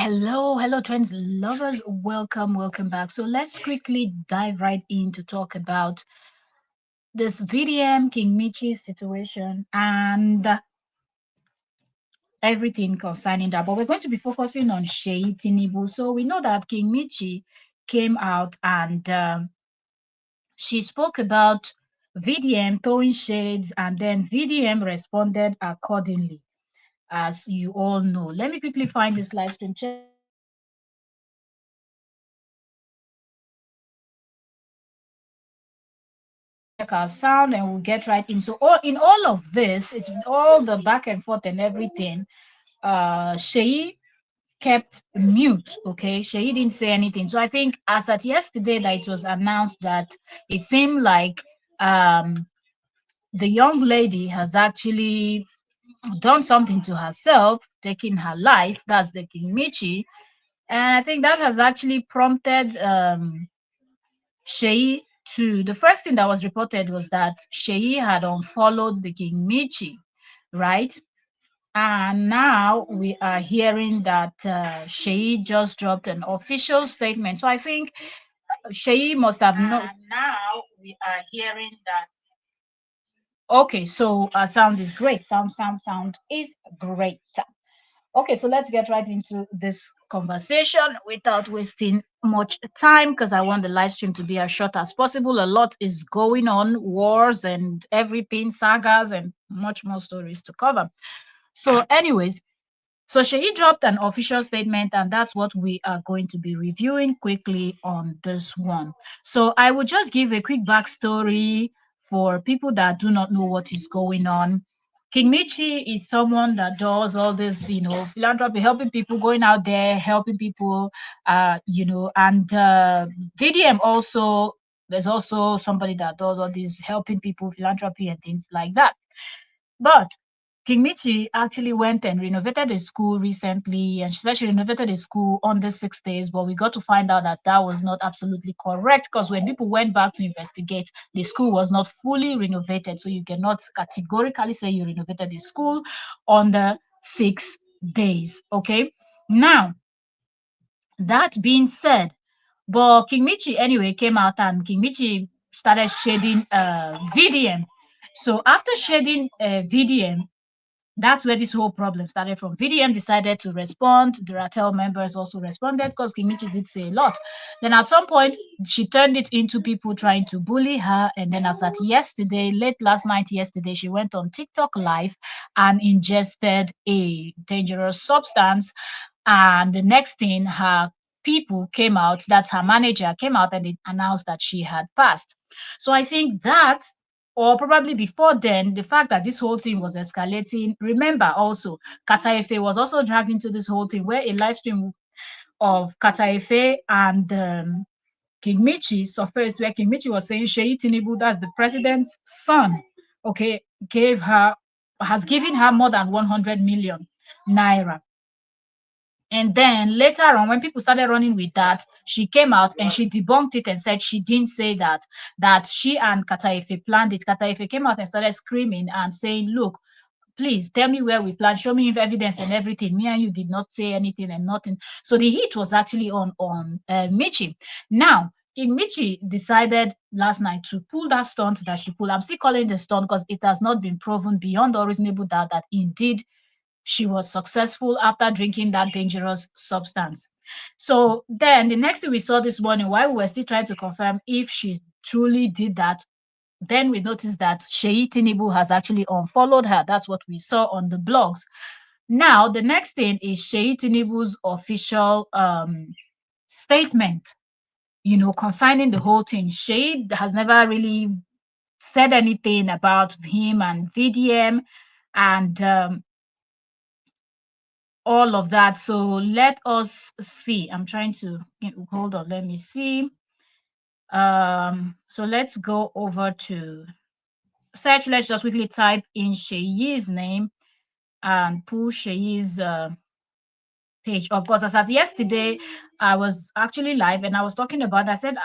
Hello, trends lovers. Welcome back. So let's quickly dive right in to talk about this VDM King Michi situation and everything concerning that. But we're going to be focusing on Seyi Tinubu. So we know that King Michi came out and she spoke about VDM throwing shades, and then VDM responded accordingly, as you all know. Let me quickly find this live stream. Check our sound and we'll get right in. So in all of this, it's all the back and forth and everything. Sheyi kept mute. Okay, Sheyi didn't say anything. So I think as at yesterday that it was announced that it seemed like um the young lady has actually done something to herself, taking her life. That's the King Michi. And I think that has actually prompted Seyi to the first thing that was reported was that Seyi had unfollowed the King Michi, right? And now we are hearing that Seyi just dropped an official statement. So I think Seyi must have known. Now we are hearing that. Okay, so sound is great. Sound is great. Okay, so let's get right into this conversation without wasting much time because I want the live stream to be as short as possible. A lot is going on, wars and everything, sagas, and much more stories to cover. So, anyways, so Sheyi dropped an official statement, and that's what we are going to be reviewing quickly on this one. So I will just give a quick backstory for people that do not know what is going on. King Michi is someone that does all this, philanthropy, helping people, going out there, helping people, and VDM also, there's also somebody that does all this, helping people, philanthropy and things like that. But King Michi actually went and renovated a school recently, and she said she renovated a school under 6 days, but we got to find out that that was not absolutely correct because when people went back to investigate, the school was not fully renovated. So you cannot categorically say you renovated the school under 6 days. Okay. Now, that being said, but King Michi anyway came out and King Michi started shading VDM. So after shading VDM, that's where this whole problem started from. VDM decided to respond. The Ratel members also responded because Kimichi did say a lot. Then at some point, she turned it into people trying to bully her. And then as at yesterday, late last night, yesterday, she went on TikTok live and ingested a dangerous substance. And the next thing, her people came out, that's her manager, came out and it announced that she had passed. So I think that or probably before then, the fact that this whole thing was escalating. Remember also, Kataefe was also dragged into this whole thing where a live stream of Kataefe and King Michi surfaced where King Michi was saying Seyi Tinubu, that's the president's son, okay, has given her more than 100 million naira. And then later on, when people started running with that, she came out and she debunked it and said she didn't say that, that she and Kataefe planned it. Kataefe came out and started screaming and saying, look, please tell me where we planned, show me evidence and everything. Me and you did not say anything and nothing. So the heat was actually on Michi. Now, King Michi decided last night to pull that stunt that she pulled. I'm still calling the stunt because it has not been proven beyond all reasonable doubt that indeed she was successful after drinking that dangerous substance. So then the next thing we saw this morning, while we were still trying to confirm if she truly did that, then we noticed that Seyi Tinubu has actually unfollowed her. That's what we saw on the blogs. Now, the next thing is Seyi Tinubu's official statement, concerning the whole thing. Seyi has never really said anything about him and VDM and all of that. So let us see. I'm trying to hold on. Let me see. So let's go over to search. Let's just quickly type in Seyi's name and pull Seyi's page up. Because as at yesterday, I was actually live and I was talking about. I said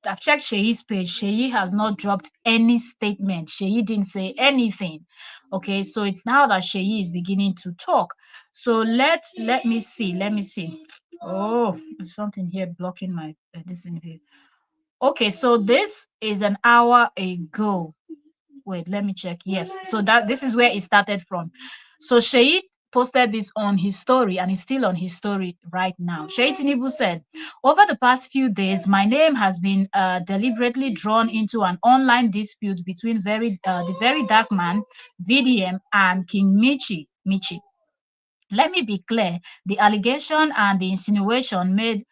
I've checked Sheyi's page. Sheyi has not dropped any statement. Sheyi didn't say anything. Okay, so it's now that Sheyi is beginning to talk. So let me see. Let me see. Oh, there's something here blocking my this interview. Okay, so this is an hour ago. Wait, let me check. Yes, so that this is where it started from. So Sheyi posted this on his story, and it's still on his story right now. Sheyi Tinubu said, over the past few days, my name has been deliberately drawn into an online dispute between the very dark man, VDM, and King Michi. Let me be clear, the allegation and the insinuation made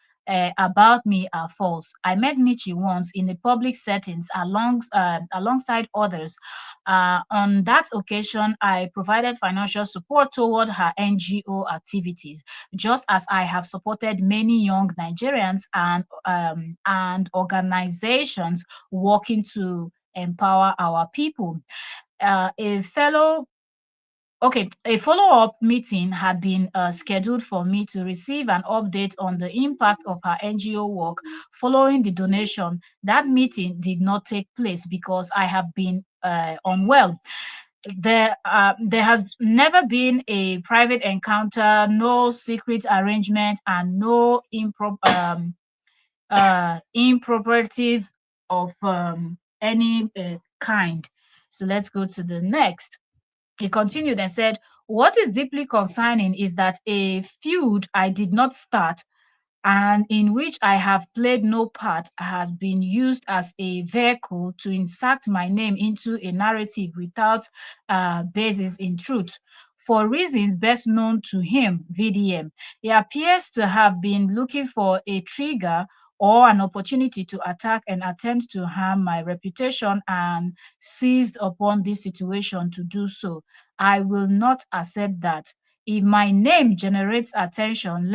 about me are false. I met Michi once in a public settings alongside others. On that occasion, I provided financial support toward her NGO activities, just as I have supported many young Nigerians and organizations working to empower our people. A fellow Okay, a follow-up meeting had been scheduled for me to receive an update on the impact of her NGO work following the donation. That meeting did not take place because I have been unwell. There has never been a private encounter, no secret arrangement, and no improprieties of any kind. So let's go to the next. He continued and said, what is deeply concerning is that a feud I did not start and in which I have played no part has been used as a vehicle to insert my name into a narrative without basis in truth. For reasons best known to him, VDM, he appears to have been looking for a trigger or an opportunity to attack and attempt to harm my reputation and seized upon this situation to do so. I will not accept that. If my name generates attention,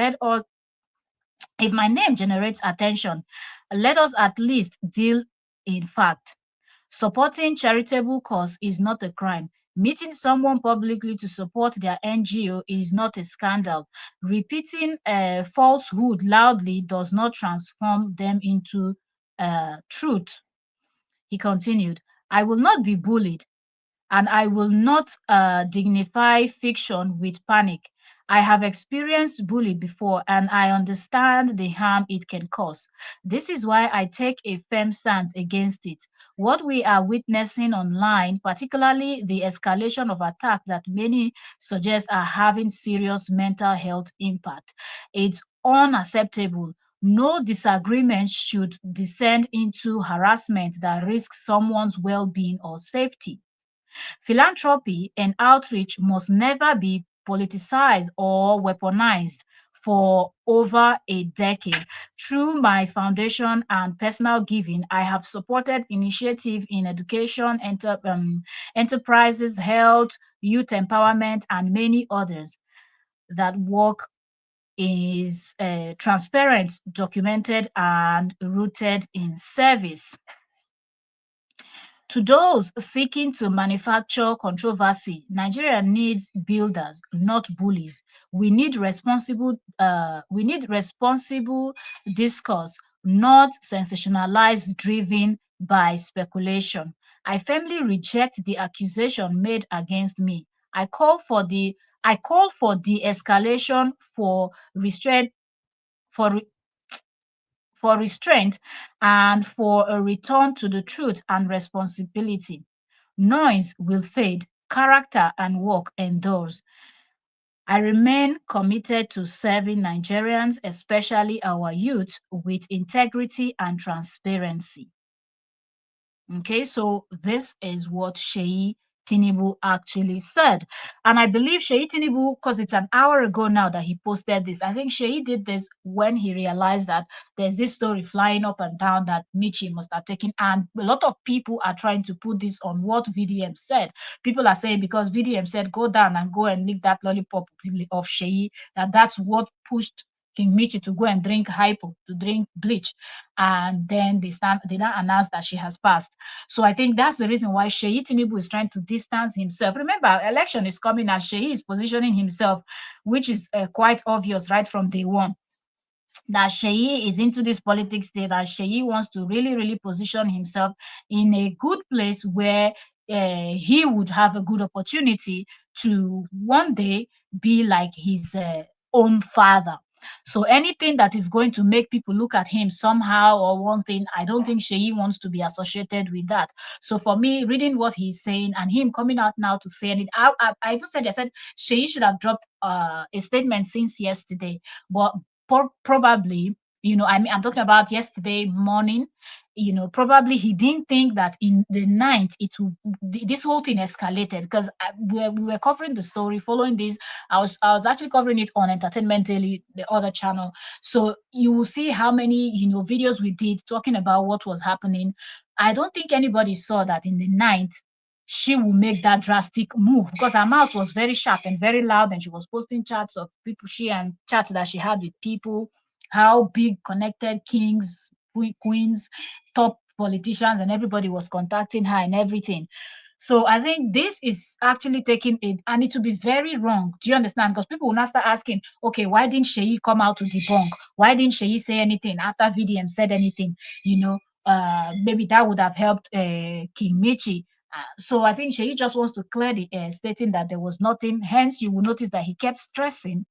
if my name generates attention, let us at least deal in fact. Supporting charitable cause is not a crime. Meeting someone publicly to support their NGO is not a scandal. Repeating a falsehood loudly does not transform them into truth. He continued, I will not be bullied and I will not dignify fiction with panic. I have experienced bullying before and I understand the harm it can cause. This is why I take a firm stance against it. What we are witnessing online, particularly the escalation of attacks that many suggest are having serious mental health impact, it's unacceptable. No disagreement should descend into harassment that risks someone's well-being or safety. Philanthropy and outreach must never be politicized or weaponized. For over a decade, through my foundation and personal giving, I have supported initiatives in education, enterprises, health, youth empowerment, and many others. That work is transparent, documented, and rooted in service. To those seeking to manufacture controversy, Nigeria needs builders, not bullies. We need responsible discourse, not sensationalized driven by speculation. I firmly reject the accusation made against me. I call for the I call for de-escalation for for restraint and for a return to the truth and responsibility. Noise will fade, character and work endures. I remain committed to serving Nigerians, especially our youth, with integrity and transparency. Okay, so this is what Seyi Tinubu actually said. And I believe Seyi Tinubu, because it's an hour ago now that he posted this, I think Seyi did this when he realized that there's this story flying up and down that Michi must have taken. And a lot of people are trying to put this on what VDM said. People are saying because VDM said, go down and go and lick that lollipop of Seyi, that's what pushed King Michi to go and drink hypo, to drink bleach. And then they now announce that she has passed. So I think that's the reason why Seyi Tinubu is trying to distance himself. Remember, election is coming and Seyi is positioning himself, which is quite obvious right from day one. that Seyi is into this politics thing, that Seyi wants to really, really position himself in a good place where he would have a good opportunity to one day be like his own father. So anything that is going to make people look at him somehow or one thing, I don't think Seyi wants to be associated with that. So for me, reading what he's saying and him coming out now to say it, I even said, I said Seyi should have dropped a statement since yesterday, but probably, I mean, I'm talking about yesterday morning. Probably he didn't think that in the night this whole thing escalated, because we were covering the story following this. I was actually covering it on Entertainment Daily, the other channel. So you will see how many videos we did talking about what was happening. I don't think anybody saw that in the night she will make that drastic move, because her mouth was very sharp and very loud, and she was posting chats of people, she and chats that she had with people, how big connected kings, queens, top politicians, and everybody was contacting her and everything. So I think this is actually taking it, and it will be very wrong. Do you understand? Because people will now start asking, okay, why didn't Seyi come out to debunk? Why didn't Seyi say anything after VDM said anything? Maybe that would have helped King Michi. So I think Seyi just wants to clear the air, stating that there was nothing. Hence, you will notice that he kept stressing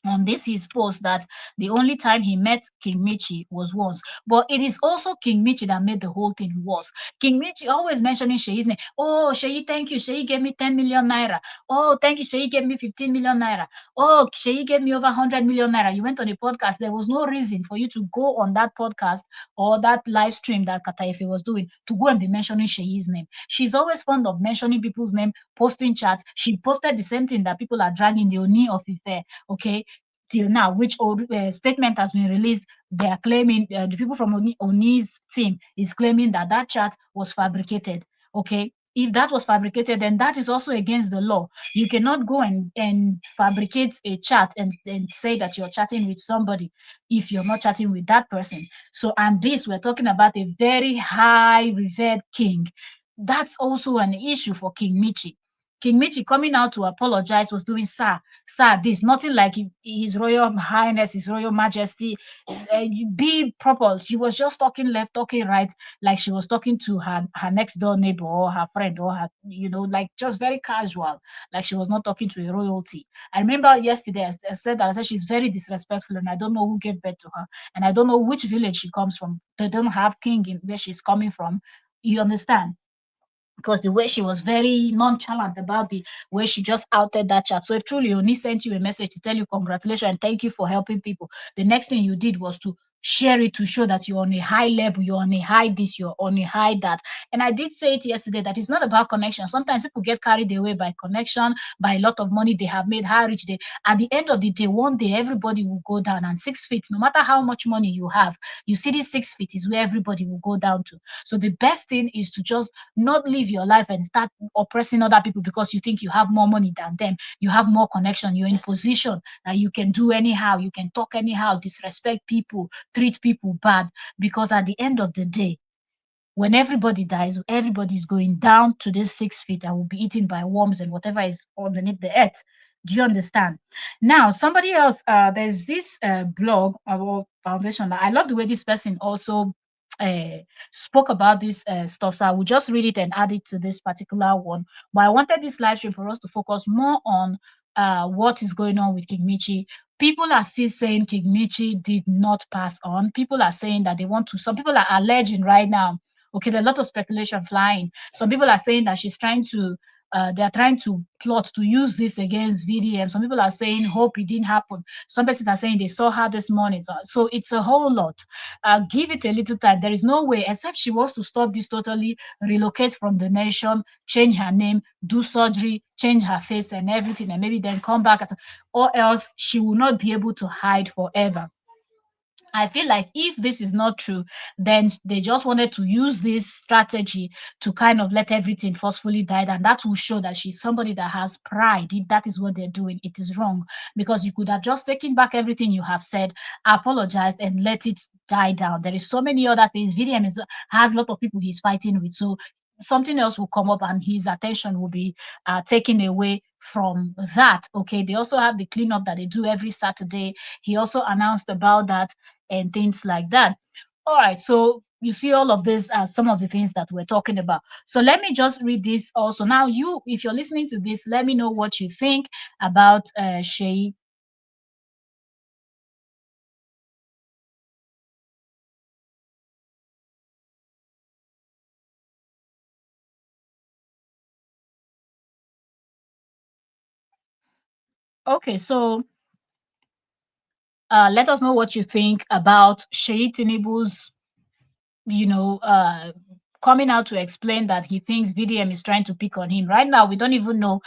on this his post that the only time he met King Michi was once. But it is also King Michi that made the whole thing worse. King Michi always mentioning Sheyi's name. Oh, Sheyi, thank you. Sheyi gave me 10 million naira. Oh, thank you. Sheyi gave me 15 million naira. Oh, Sheyi gave me over 100 million naira. You went on a podcast. There was no reason for you to go on that podcast or that live stream that Kataife was doing to go and be mentioning Sheyi's name. She's always fond of mentioning people's name, posting chats. She posted the same thing that people are dragging the Oni of Ife. Okay, till now, which old statement has been released. They are claiming, the people from Oni's team is claiming that that chat was fabricated. Okay, if that was fabricated, then that is also against the law. You cannot go and fabricate a chat and say that you're chatting with somebody if you're not chatting with that person. So, and this, we're talking about a very high revered king. That's also an issue for King Michi. King Michi coming out to apologize was doing, sir, this, nothing like His Royal Highness, His Royal Majesty. Be proper. She was just talking left, talking right, like she was talking to her next door neighbor or her friend or her, like just very casual, like she was not talking to a royalty. I remember yesterday I said that, I said she's very disrespectful, and I don't know who gave birth to her, and I don't know which village she comes from. They don't have king in where she's coming from. You understand? Because the way she was very nonchalant about the way she just outed that chat. So if truly Oni sent you a message to tell you congratulations and thank you for helping people, the next thing you did was to share it to show that you're on a high level, you're on a high this, you're on a high that. And I did say it yesterday that it's not about connection. Sometimes people get carried away by connection, by a lot of money they have made, how rich they. At the end of the day, one day everybody will go down, and 6 feet, no matter how much money you have, you see this 6 feet is where everybody will go down to. So the best thing is to just not live your life and start oppressing other people because you think you have more money than them, you have more connection, you're in position that you can do anyhow, you can talk anyhow, disrespect people, treat people bad. Because at the end of the day, when everybody dies, everybody is going down to this 6 feet and will be eaten by worms and whatever is underneath the earth. Do you understand? Now, somebody else, there's this blog about foundation. I love the way this person also uh, spoke about this stuff. So I will just read it and add it to this particular one. But I wanted this live stream for us to focus more on what is going on with King Michi. People are still saying King Michi did not pass on. People are saying that they want to. Some people are alleging right now. Okay, there's a lot of speculation flying. Some people are saying that she's trying to they are trying to plot to use this against VDM. Some people are saying hope it didn't happen. Some persons are saying they saw her this morning. So it's a whole lot. Give it a little time. There is no way, except she wants to stop this totally, relocate from the nation, change her name, do surgery, change her face and everything, and maybe then come back, or else she will not be able to hide forever. I feel like if this is not true, then they just wanted to use this strategy to kind of let everything forcefully die, and that will show that she's somebody that has pride. If that is what they're doing, it is wrong, because you could have just taken back everything you have said, apologized, and let it die down. There is so many other things. VDM has a lot of people he's fighting with, so something else will come up and his attention will be taken away from that. Okay, they also have the cleanup that they do every Saturday. He also announced about that and things like that. All right, so you see all of this as some of the things that we're talking about. So let me just read this also. Now, you, if you're listening to this, let me know what you think about Seyi. Okay, so let us know what you think about Seyi Tinubu's, you know, coming out to explain that he thinks VDM is trying to pick on him. Right now, we don't even know,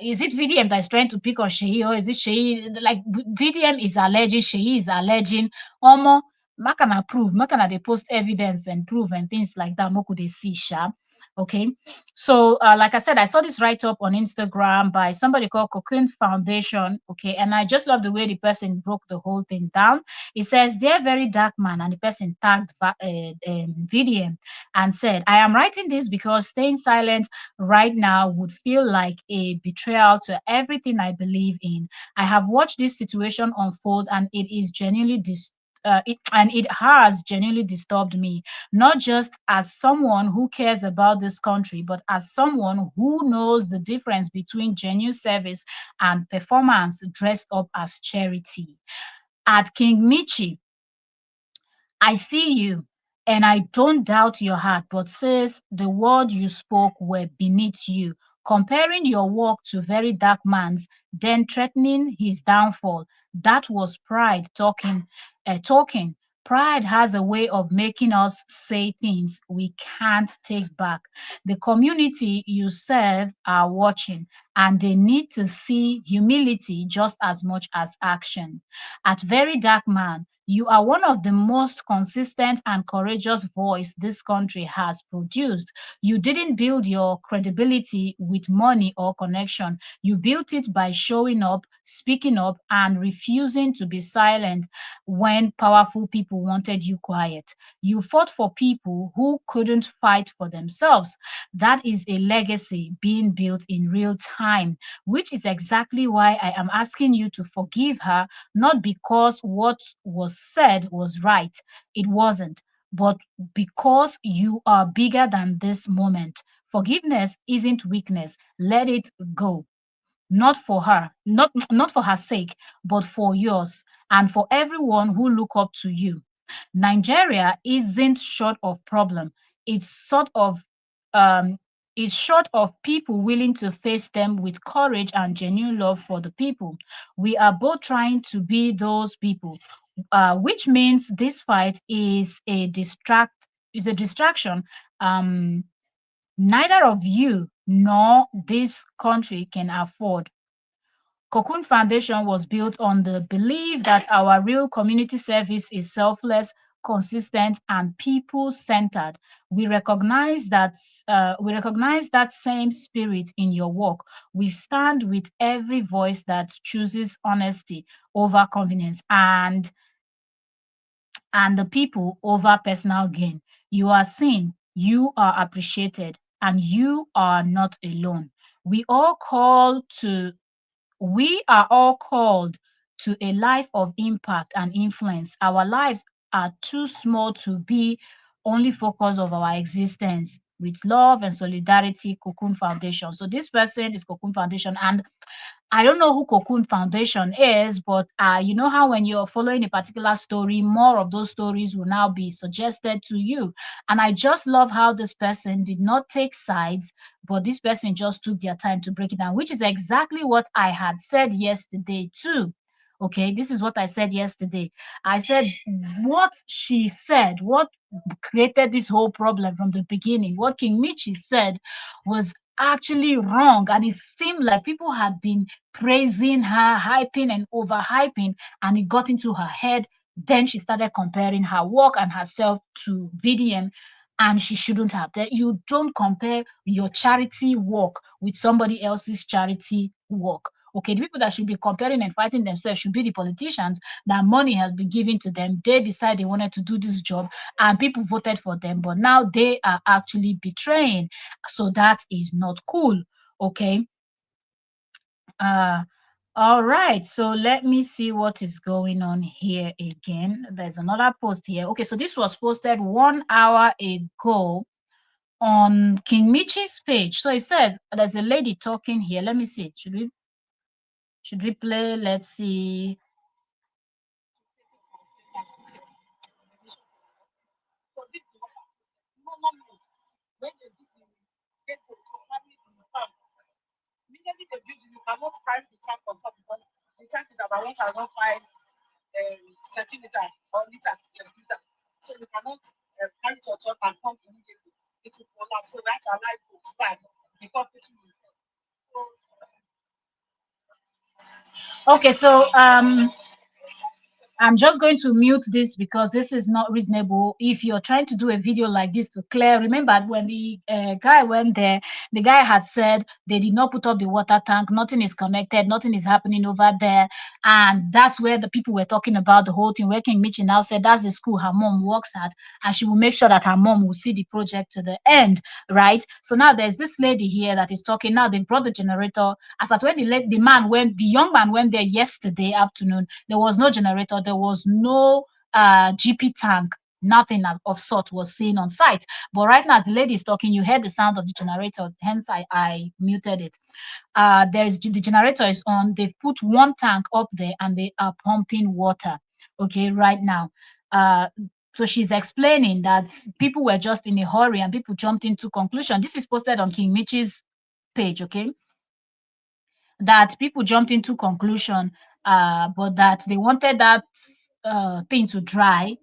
is it VDM that is trying to pick on Seyi, or is it Seyi? Like, VDM is alleging, Seyi is alleging. Omo, Makana prove, Makana they post evidence and prove and things like that. Moku they see, sha. Okay, so like I said, I saw this write up on Instagram by somebody called Cocoon Foundation. Okay, and I just love the way the person broke the whole thing down. It says, "Dear very dark man," and the person tagged VDM and said, "I am writing this because staying silent right now would feel like a betrayal to everything I believe in. I have watched this situation unfold, and it is genuinely it has genuinely disturbed me, not just as someone who cares about this country, but as someone who knows the difference between genuine service and performance dressed up as charity. At King Michi, I see you, and I don't doubt your heart, but says the word you spoke were beneath you, comparing your work to very dark man's, then threatening his downfall. That was pride talking, talking. Pride has a way of making us say things we can't take back. The community you serve are watching, and they need to see humility just as much as action. At Very Dark Man, you are one of the most consistent and courageous voice this country has produced. You didn't build your credibility with money or connection. You built it by showing up, speaking up, and refusing to be silent when powerful people wanted you quiet. You fought for people who couldn't fight for themselves. That is a legacy being built in real time, which is exactly why I am asking you to forgive her, not because what was said was right, it wasn't, but because you are bigger than this moment. Forgiveness isn't weakness. Let it go. Not for her, not for her sake, but for yours and for everyone who look up to you. Nigeria isn't short of problem. It's sort of um it's short of people willing to face them with courage and genuine love for the people. We are both trying to be those people, which means this fight is a distraction. Neither of you nor this country can afford. Cocoon Foundation was built on the belief that our real community service is selfless, consistent, and people-centered. We recognize that same spirit in your work. We stand with every voice that chooses honesty over convenience and the people over personal gain. You are seen, you are appreciated, and you are not alone. We all call to we are all called to a life of impact and influence. Our lives are too small to be only focus of our existence. With love and solidarity, Cocoon Foundation. So this person is Cocoon Foundation, and I don't know who Cocoon Foundation is, but you know how when you're following a particular story, more of those stories will now be suggested to you. And I just love how this person did not take sides, but this person just took their time to break it down, which is exactly what I had said yesterday too. Okay, this is what I said yesterday. I said what she said, what created this whole problem from the beginning, what King Michi said was actually wrong. And it seemed like people had been praising her, hyping and overhyping, and it got into her head. Then she started comparing her work and herself to VDM, and she shouldn't have. That you don't compare your charity work with somebody else's charity work. Okay, the people that should be comparing and fighting themselves should be the politicians that money has been given to them. They decide they wanted to do this job and people voted for them, but now they are actually betraying. So that is not cool. Okay, Uh, all right, so let me see what is going on here again. There's another post here. Okay, so this was posted 1 hour ago on King Michi's page. So it says there's a lady talking here. Let me see. Should we play? Let's see. Okay, so I'm just going to mute this because this is not reasonable. If you're trying to do a video like this to clear, remember when the guy went there, the guy had said they did not put up the water tank, nothing is connected, nothing is happening over there. And that's where the people were talking about the whole thing. Where King Michi now said that's the school her mom works at, and she will make sure that her mom will see the project to the end, right? So now there's this lady here that is talking. Now they've brought the generator. As at when the young man went there yesterday afternoon, there was no generator, there was no GP tank, nothing of sort was seen on site. But right now, the lady is talking, you heard the sound of the generator, hence I muted it. The generator is on, they've put one tank up there and they are pumping water, okay, right now. So she's explaining that people were just in a hurry and people jumped into conclusion. This is posted on King Michi's page, okay? That people jumped into conclusion, but that they wanted that thing to dry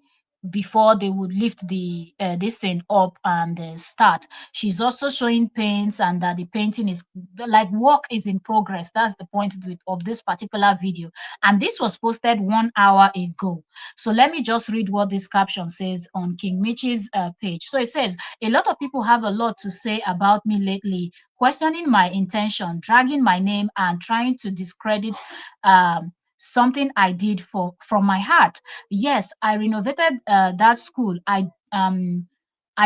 before they would lift the this thing up and start. She's also showing paints and that the painting is like work is in progress. That's the point of this particular video. And this was posted 1 hour ago. So let me just read what this caption says on King Michi's page. So it says, a lot of people have a lot to say about me lately, questioning my intention, dragging my name, and trying to discredit something I did from my heart. Yes, I renovated that school. I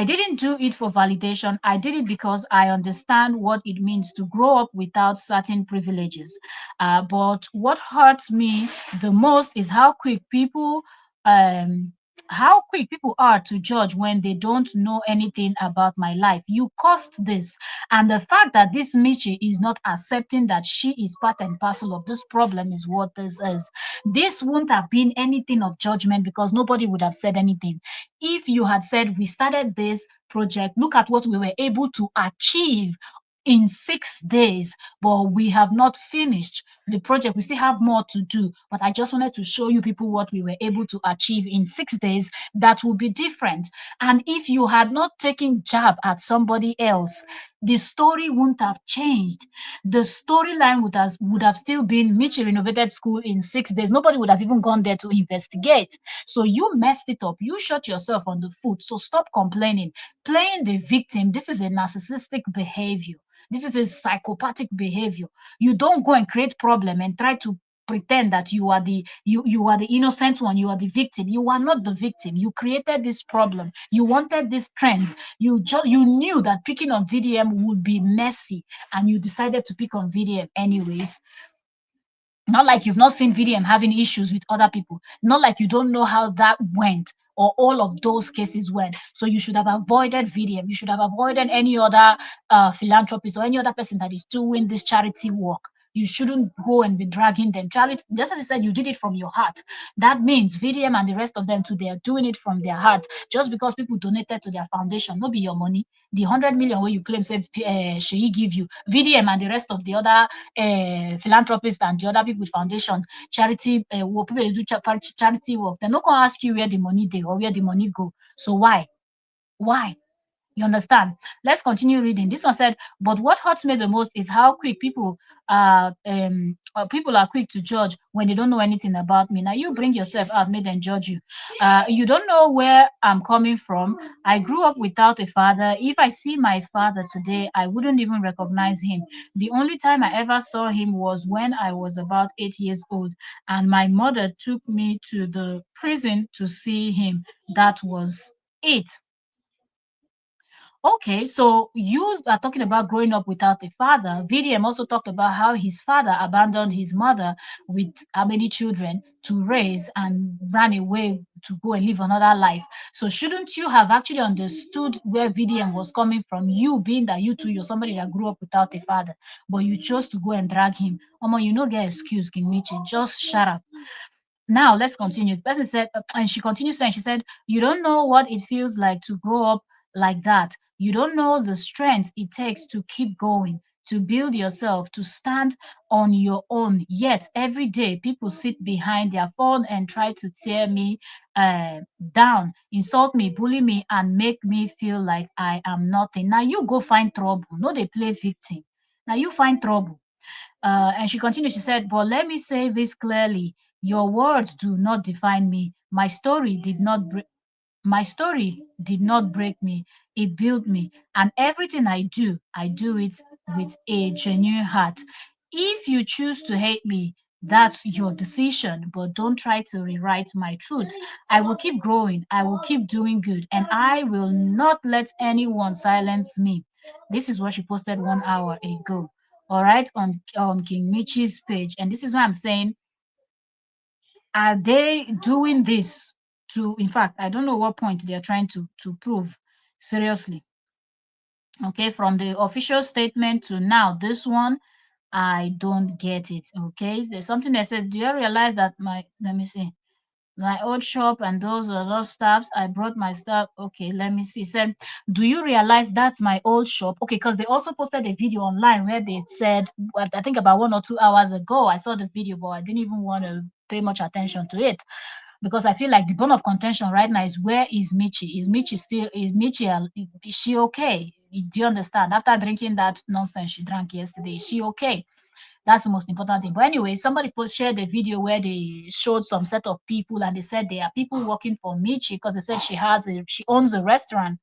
didn't do it for validation. I did it because I understand what it means to grow up without certain privileges. But what hurts me the most is um, how quick people are to judge when they don't know anything about my life. You caused this. And the fact that this Michi is not accepting that she is part and parcel of this problem is what this is. This wouldn't have been anything of judgment because nobody would have said anything. If you had said, we started this project, look at what we were able to achieve in 6 days, but we have not finished the project. We still have more to do. But I just wanted to show you people what we were able to achieve in 6 days. That will be different. And if you had not taken jab at somebody else, the story wouldn't have changed. The storyline would have still been Mitchell renovated school in 6 days. Nobody would have even gone there to investigate. So you messed it up. You shot yourself on the foot. So stop complaining. Playing the victim, this is a narcissistic behavior. This is a psychopathic behavior. You don't go and create problem and try to pretend that you are the innocent one, you are the victim. You are not the victim. You created this problem. You wanted this trend. You knew that picking on VDM would be messy, and you decided to pick on VDM anyways. Not like you've not seen VDM having issues with other people. Not like you don't know how that went or all of those cases went. So you should have avoided VDM. You should have avoided any other philanthropist or any other person that is doing this charity work. You shouldn't go and be dragging them. Charity, just as I said, you did it from your heart. That means VDM and the rest of them too, they are doing it from their heart. Just because people donated to their foundation, not be your money. The 100 million where you claim say Seyi give you, VDM and the rest of the other philanthropists and the other people with foundation, charity work, people dey do charity work, they're not gonna ask you where the money dey or where the money go. So why? Why? You understand? Let's continue reading. This one said, but what hurts me the most is how quick people are quick to judge when they don't know anything about me. Now you bring yourself out, make them judge you. You don't know where I'm coming from. I grew up without a father. If I see my father today, I wouldn't even recognize him. The only time I ever saw him was when I was about 8 years old, and my mother took me to the prison to see him. That was it. Okay, so you are talking about growing up without a father. VDM also talked about how his father abandoned his mother with how many children to raise and ran away to go and live another life. So shouldn't you have actually understood where VDM was coming from? You being that you too, you're somebody that grew up without a father, but you chose to go and drag him. Omo, you no get excuse, King Michi. Just shut up. Now let's continue. The person said, and she continues saying, she said, "You don't know what it feels like to grow up like that. You don't know the strength it takes to keep going, to build yourself, to stand on your own. Yet every day, people sit behind their phone and try to tear me down, insult me, bully me, and make me feel like I am nothing. Now you go find trouble. No, they play victim. Now you find trouble." And she continued, she said, "But let me say this clearly. Your words do not define me. My story did not break me. It built me. And everything I do it with a genuine heart. If you choose to hate me, that's your decision, but don't try to rewrite my truth. I will keep growing. I will keep doing good, and I will not let anyone silence me." This is what she posted 1 hour ago. All right, on King Michi's page. And this is why I'm saying, are they doing this to, in fact, I don't know what point they are trying to prove. Seriously. Okay, from the official statement to now, this one, I don't get it. Okay, there's something that says, "Do you realize that my," let me see, "my old shop and those other stuffs, I brought my stuff." Okay, let me see. Said, "Do you realize that's my old shop?" Okay, because they also posted a video online where they said, I think about 1 or 2 hours ago, I saw the video, but I didn't even want to pay much attention to it, because I feel like the bone of contention right now is, where is Michi? Is Michi, is she okay? Do you understand? After drinking that nonsense she drank yesterday, is she okay? That's the most important thing. But anyway, somebody shared a video where they showed some set of people, and they said they are people working for Michi, because they said she owns a restaurant,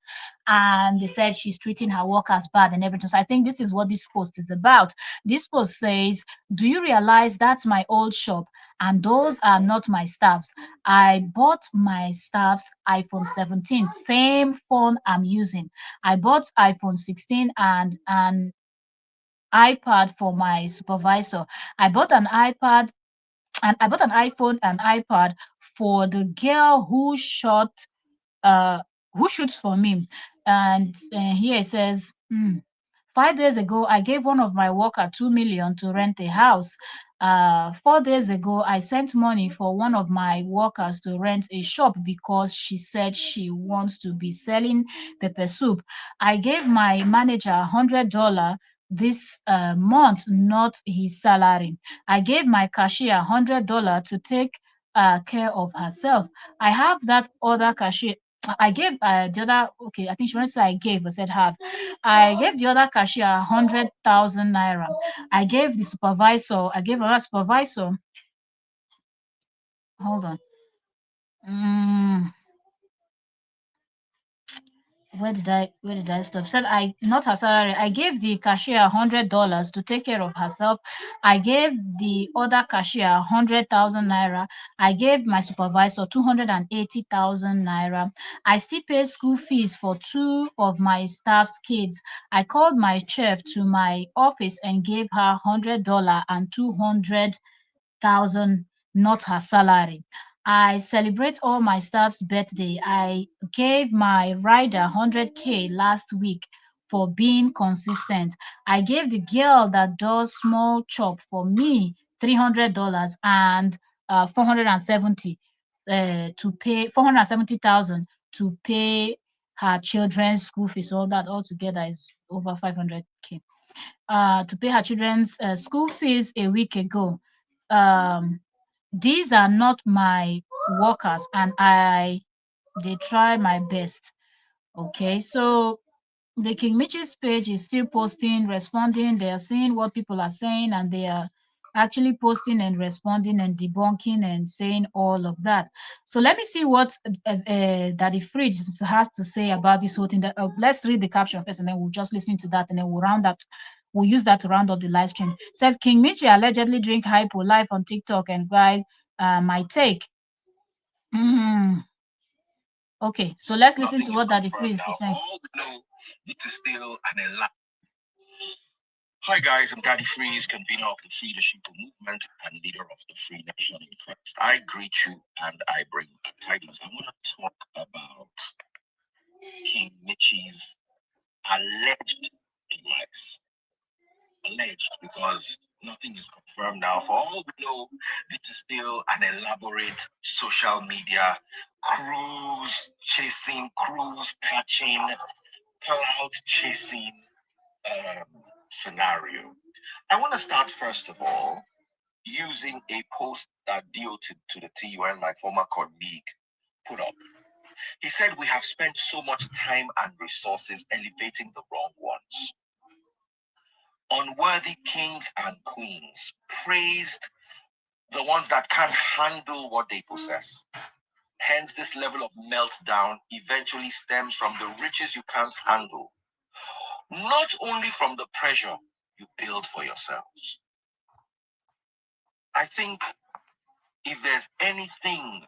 and they said she's treating her workers bad and everything. So I think this is what this post is about. This post says, "Do you realize that's my old shop? And those are not my staffs. I bought my staff's iPhone 17, same phone I'm using. I bought iPhone 16 and an iPad for my supervisor. I bought an iPad and I bought an iPhone and iPad for the girl uh who shoots for me." And here it says, 5 days ago, I gave one of my worker 2 million to rent a house. 4 days ago, I sent money for one of my workers to rent a shop because she said she wants to be selling pepper soup. I gave my manager $100 this month, not his salary. I gave my cashier $100 to take care of herself. I have that other cashier. I gave the other, okay, I think she wanted to say I gave, but said have. I gave the other cashier 100,000 naira. I gave another supervisor, hold on. Mm, where did I stop? Said I, not her salary. I gave the cashier $100 to take care of herself. I gave the other cashier 100,000 naira. I gave my supervisor 280,000 naira. I still pay school fees for two of my staff's kids. I called my chef to my office and gave her $100 and 200,000, not her salary. I celebrate all my staff's birthday. I gave my rider 100K last week for being consistent. I gave the girl that does small chop for me $300 and 470 to pay 470,000 to pay her children's school fees. All that altogether is over 500K. To pay her children's school fees a week ago. Um, these are not my workers, and they try my best. Okay, so the King Mitchell's page is still posting, responding. They are seeing what people are saying, and they are actually posting and responding and debunking and saying all of that. So let me see what Daddy Fridge has to say about this whole thing. Let's read the caption first, and then we'll just listen to that, and then we'll round up. We'll use that to round up the live stream. It says King Mitchell allegedly drink hypo live on TikTok, and guys, my take. Mm, okay, so let's listen to what Daddy Fridge is saying. It is still an elaborate. Hi guys, I'm Daddy Freeze, convener of the Free the Sheeple movement and leader of the Free Nation in Christ. I greet you and I bring you tidings. I want to talk about King Mitchy's alleged demise. Alleged because nothing is confirmed now. For all we know, this is still an elaborate social media cruise chasing, cruise catching, cloud chasing scenario. I want to start first of all using a post that deal to the TUN my former colleague put up. He said we have spent so much time and resources elevating the wrong ones. Unworthy kings and queens praised the ones that can't handle what they possess. Hence, this level of meltdown eventually stems from the riches you can't handle, not only from the pressure you build for yourselves. I think if there's anything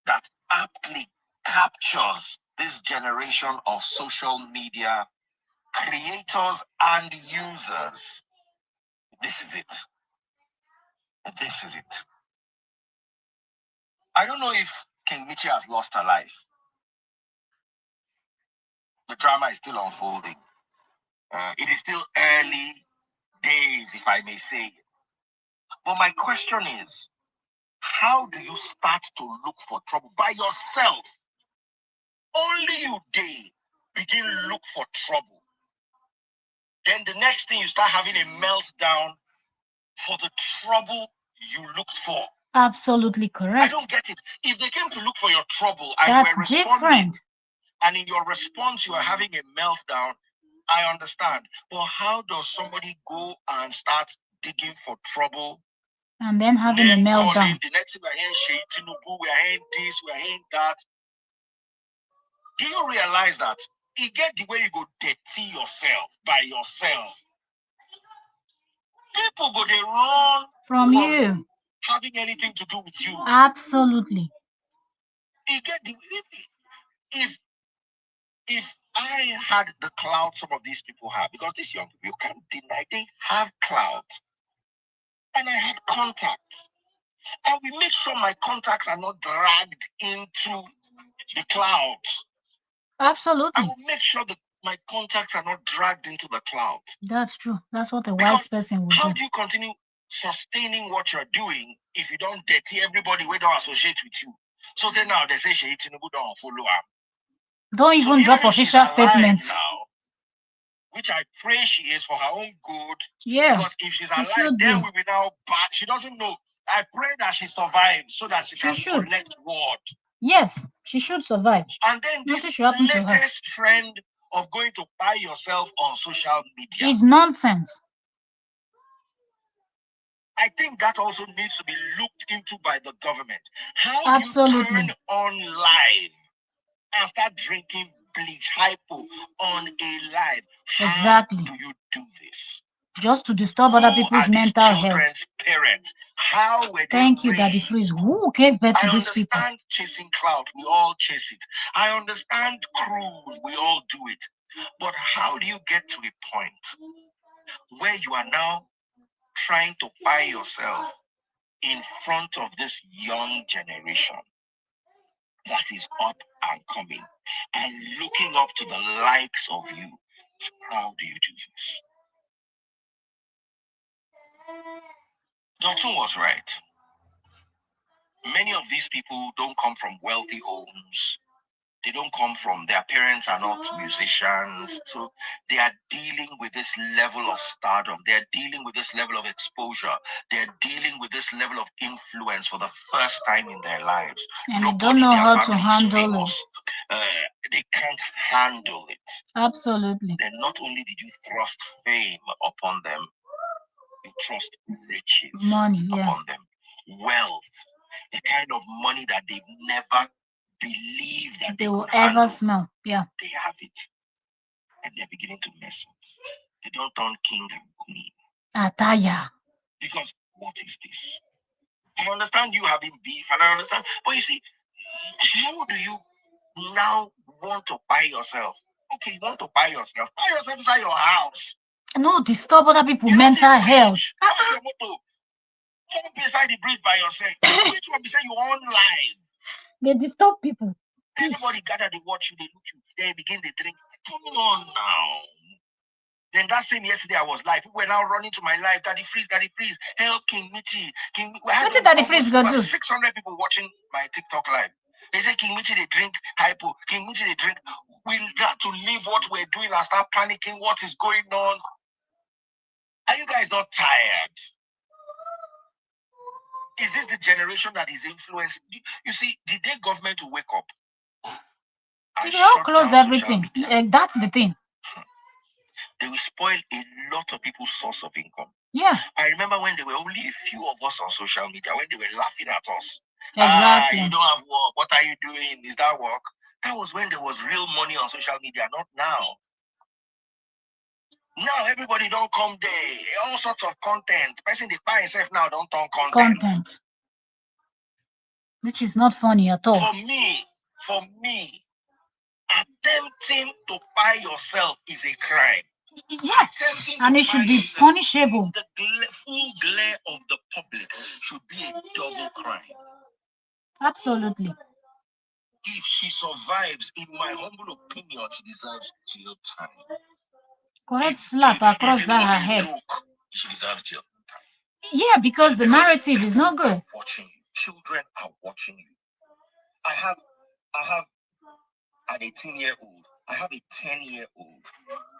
that aptly captures this generation of social media creators and users, this is it. This is it. I don't know if King Mitchy has lost her life. The drama is still unfolding. It is still early days, if I may say. But my question is, how do you start to look for trouble by yourself? Only you dare begin look for trouble. Then the next thing you start having a meltdown for the trouble you looked for. Absolutely correct. I don't get it. If they came to look for your trouble and That's you were responding, different. And in your response you are having a meltdown, I understand. But how does somebody go and start digging for trouble and then having a meltdown? Calling, the next thing we're hearing Seyi, tinubu, we're hearing this, we're hearing that. Do you realize that you get the way you go dirty yourself by yourself? People go they run from you having anything to do with you. Absolutely. You get the if I had the clout some of these people have, because these young people, you can't deny they have clout. And I had contacts. And we make sure my contacts are not dragged into the clouds. Absolutely. I will make sure that my contacts are not dragged into the cloud. That's true. That's what a wise person would do. How do you continue sustaining what you're doing if you don't dirty everybody we don't associate with you? So then now they say Seyi Tinubu don't follow up. Don't even drop official statements. Now, which I pray she is for her own good. Yeah. Because if she's alive, then we will now back. She doesn't know. I pray that she survives so that she can collect word. Yes, she should survive. And then this latest trend of going to buy yourself on social media is nonsense. I think that also needs to be looked into by the government. How do you turn on live and start drinking bleach hypo on a live? Exactly. How do you do this? Just to disturb other people's mental health. Parents? How were they Thank you, Daddy Freeze. Who gave birth to these people? I understand chasing clout. We all chase it. I understand cruise. We all do it. But how do you get to a point where you are now trying to buy yourself in front of this young generation that is up and coming and looking up to the likes of you? How do you do this? Dotun was right. Many of these people don't come from wealthy homes. They don't come from, their parents are not musicians. So they are dealing with this level of stardom. They're dealing with this level of exposure. They're dealing with this level of influence for the first time in their lives. And they don't know how to handle it. They can't handle it. Absolutely. Then not only did you thrust fame upon them, you thrust riches upon them. Wealth, the kind of money that they've never believed that they will ever smell. Yeah. They have it. And they're beginning to mess up. They don't turn king and queen. Ataya. Because what is this? I understand you having beef, and I understand. But you see, how do you now want to buy yourself? Okay, you want to buy yourself? Buy yourself inside your house. No, disturb other people' You don't see mental health. bridge. Come with your motor. Jump inside the bridge by yourself. Which one be say you on live? They disturb people. Everybody gather, they watch you, they look you, they begin to drink. Come on now. Then that same yesterday I was live. People were now running to my live. Daddy Freeze, help King Mitchy. We had Daddy Freeze go do? 600 people watching my TikTok live. They say King Mitchy they drink hypo. King Mitchy they drink. We got to leave what we're doing and start panicking. What is going on? Are you guys not tired? Is this the generation that is influenced? You see, the day government will wake up and They all shut close down everything. That's the thing. They will spoil a lot of people's source of income. Yeah. I remember when there were only a few of us on social media, when they were laughing at us. Exactly. You don't have work. What are you doing? Is that work? That was when there was real money on social media, not now. Now everybody don't come there. All sorts of content. Person they buy himself now don't turn content. Which is not funny at all. For me, attempting to buy yourself is a crime. Yes, and it should be punishable. The full glare of the public should be a double crime. Absolutely. If she survives, in my humble opinion, she deserves jail time. Correct slap across that her head. She deserves jail time. Yeah, because the narrative is not good. Watching you. Children are watching you. I have an 18-year-old. I have a 10-year-old.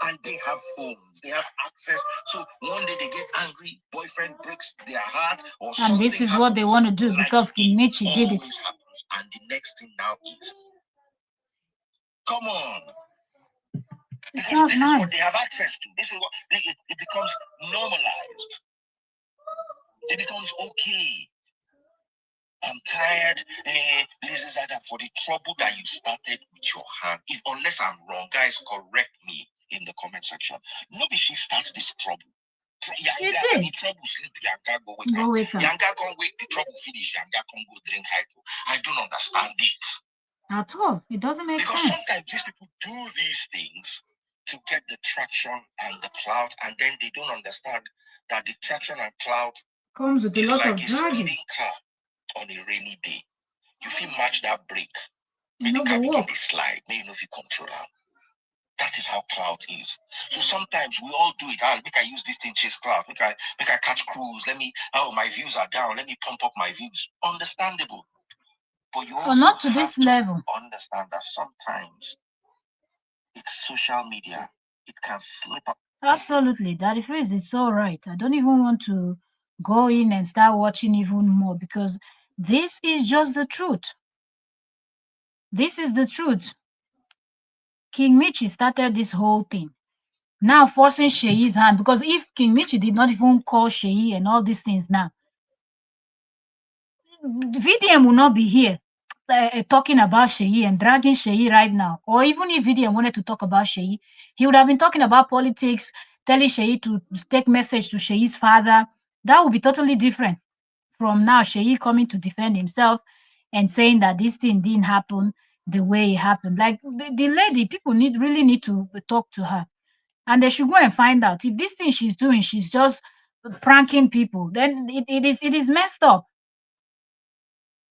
And they have phones. They have access. So one day they get angry, boyfriend breaks their heart, or something. And this is what they want to do because King Mitchy did it. Happens. And the next thing now is, come on. It's because not this nice. is what they have access to. This is what it becomes normalized. It becomes okay. I'm tired, for the trouble that you started with your hand. Unless I'm wrong, guys, correct me in the comment section. Nobody she starts this trouble. Yanga, the trouble sleep, Yanga go wake up. Yanga can't wait, the trouble finish, Yanga can't go drink hypo. I don't understand it. At all. It doesn't make sense. Because sometimes these people do these things to get the traction and the clout, and then they don't understand that the traction and clout comes with a lot like of dragging. A car on a rainy day. You feel match that brake. Maybe the car begin to slide. Maybe you know if you control them. That is how clout is. So sometimes we all do it. Make I use this thing chase clout. Make I catch cruise. My views are down. Let me pump up my views. Understandable. But you also not to this level. Understand that sometimes it's social media. It can slip up. Absolutely. Daddy Freeze is so right. I don't even want to go in and start watching even more because this is just the truth. This is the truth. King Mitchy started this whole thing. Now forcing Seyi's hand because if King Mitchy did not even call Seyi and all these things now, VDM will not be here talking about Seyi and dragging Seyi right now. Or even if VDM wanted to talk about Seyi, he would have been talking about politics, telling Seyi to take message to Seyi's father. That would be totally different from now Seyi coming to defend himself and saying that this thing didn't happen the way it happened. Like the lady, people really need to talk to her. And they should go and find out if this thing she's doing, she's just pranking people, then it is messed up.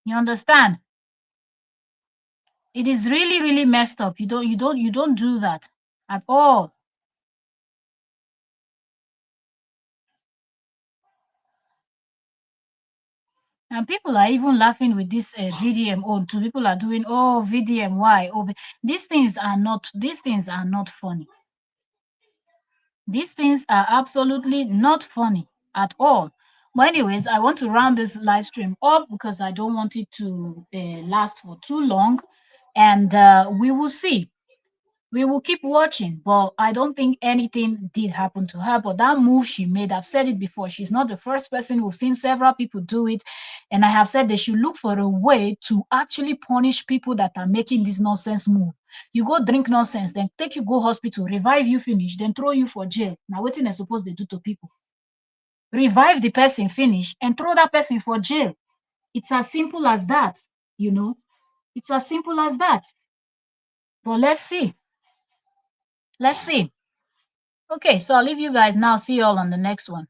You understand? It is really, really messed up. You don't do that at all. And people are even laughing with this VDM on too. People are doing, oh, VDM, why? Oh, these things are not funny. These things are absolutely not funny at all. But anyways, I want to round this live stream up because I don't want it to last for too long. And we will see. We will keep watching, but I don't think anything did happen to her. But that move she made, I've said it before, she's not the first person. We've seen several people do it. And I have said they should look for a way to actually punish people that are making this nonsense move. You go drink nonsense, then take you go hospital, revive you finish, then throw you for jail. Now, what they're supposed to do to people? Revive the person, finish, and throw that person for jail. It's as simple as that, you know. It's as simple as that. But let's see. Let's see. Okay, so I'll leave you guys now. See you all on the next one.